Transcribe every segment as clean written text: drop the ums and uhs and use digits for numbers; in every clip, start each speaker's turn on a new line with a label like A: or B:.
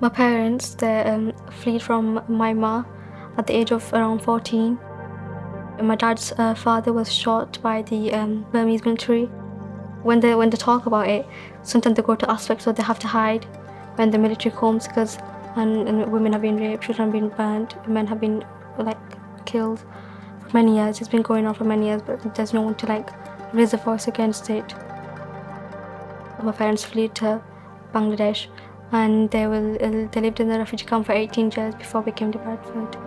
A: My parents, they fled from Myanmar at the age of around 14. My dad's father was shot by the Burmese military. When they talk about it, sometimes they go to aspects where they have to hide when the military comes, because and women have been raped, children have been burned, men have been killed for many years. It's been going on for many years, but there's no one to raise a voice against it. My parents fled to Bangladesh, and they lived in the refugee camp for 18 years before we came to Bradford.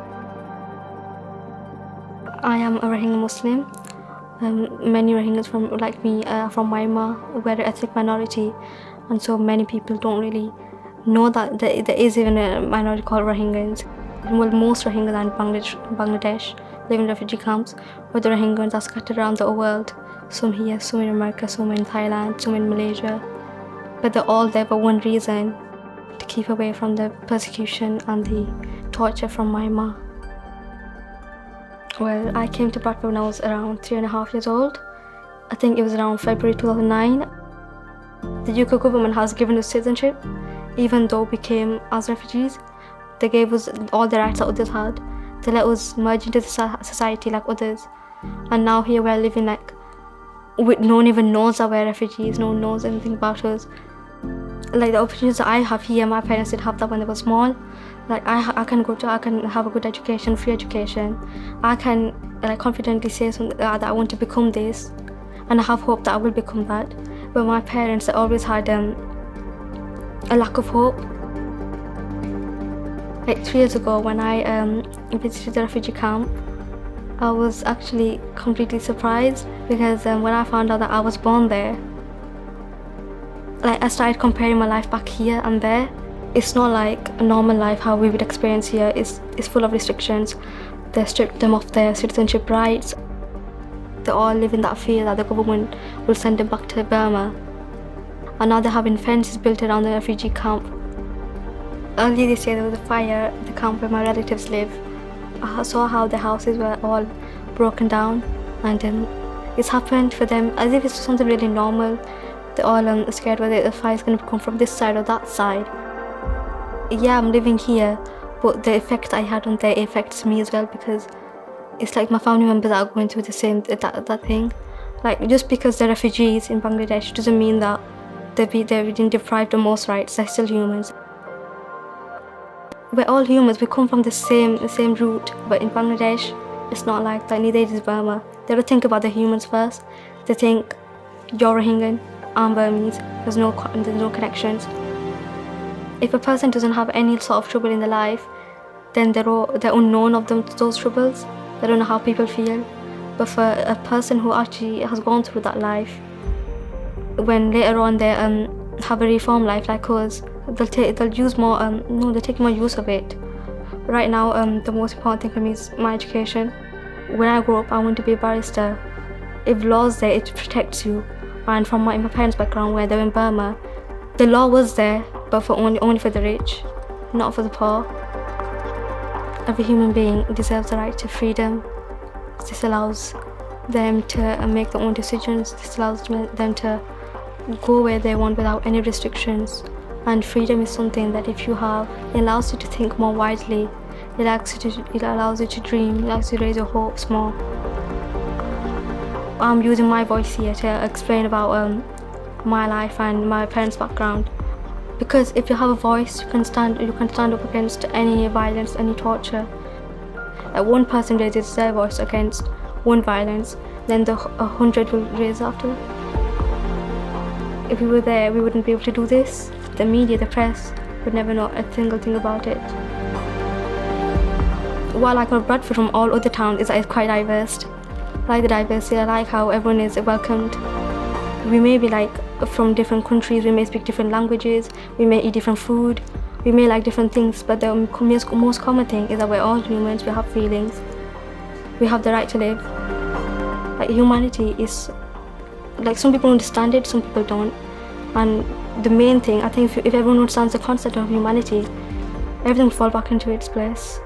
A: I am a Rohingya Muslim. Many Rohingyas like me are from Myanmar. We're an ethnic minority, and so many people don't really know that there is even a minority called Rohingyans. Well, most Rohingyas are in Bangladesh, live in refugee camps, but the Rohingyans are scattered around the world. Some here, some in America, some in Thailand, some in Malaysia. But they're all there for one reason: to keep away from the persecution and the torture from Myanmar. Well, I came to Bradford when I was around 3.5 years old. I think it was around February 2009. The UK government has given us citizenship, even though we came as refugees. They gave us all the rights that others had. They let us merge into the society like others. And now here we're living no one even knows that we're refugees, no one knows anything about us. The opportunities that I have here, my parents didn't have that when they were small. I can have a good education, free education. I can confidently say something that I want to become this, and I have hope that I will become that. But my parents, they always had a lack of hope. 3 years ago, when I visited the refugee camp, I was actually completely surprised, because when I found out that I was born there, I started comparing my life back here and there. It's not like a normal life how we would experience here. It's full of restrictions. They stripped them of their citizenship rights. They all live in that fear that the government will send them back to Burma. And now they're having fences built around the refugee camp. Earlier this year there was a fire at the camp where my relatives live. I saw how the houses were all broken down, and it's happened for them as if it's something really normal. They're all scared whether the fire is going to come from this side or that side. Yeah, I'm living here, but the effect I had on there affects me as well, because it's like my family members are going through the same that thing. Just because they're refugees in Bangladesh doesn't mean that they've been deprived of most rights. They're still humans. We're all humans. We come from the same root, but in Bangladesh, it's not like that. Neither is Burma. They don't think about the humans first. They think you're Rohingyan, I'm Burmese. There's no connections. If a person doesn't have any sort of trouble in their life, then they're unknown of those troubles. They don't know how people feel. But for a person who actually has gone through that life, when later on they have a reformed life like us, they'll take more use of it. Right now, the most important thing for me is my education. When I grow up, I want to be a barrister. If law's there, it protects you. And from my parents' background, where they're in Burma, the law was there, but for only for the rich, not for the poor. Every human being deserves the right to freedom. This allows them to make their own decisions. This allows them to go where they want without any restrictions. And freedom is something that if you have, it allows you to think more widely. It allows you to dream. It allows you to raise your hopes more. I'm using my voice here to explain about my life and my parents' background. Because if you have a voice, you can stand up against any violence, any torture. One person raises their voice against one violence, then 100 will raise after. If we were there, we wouldn't be able to do this. The media, the press, would never know a single thing about it. What I like about Bradford from all other towns is that it's quite diverse. I like the diversity. I like how everyone is welcomed. We may be from different countries, we may speak different languages, we may eat different food, we may like different things, but the most common thing is that we're all humans, we have feelings, we have the right to live. Humanity is, some people understand it, some people don't. And the main thing, I think if everyone understands the concept of humanity, everything will fall back into its place.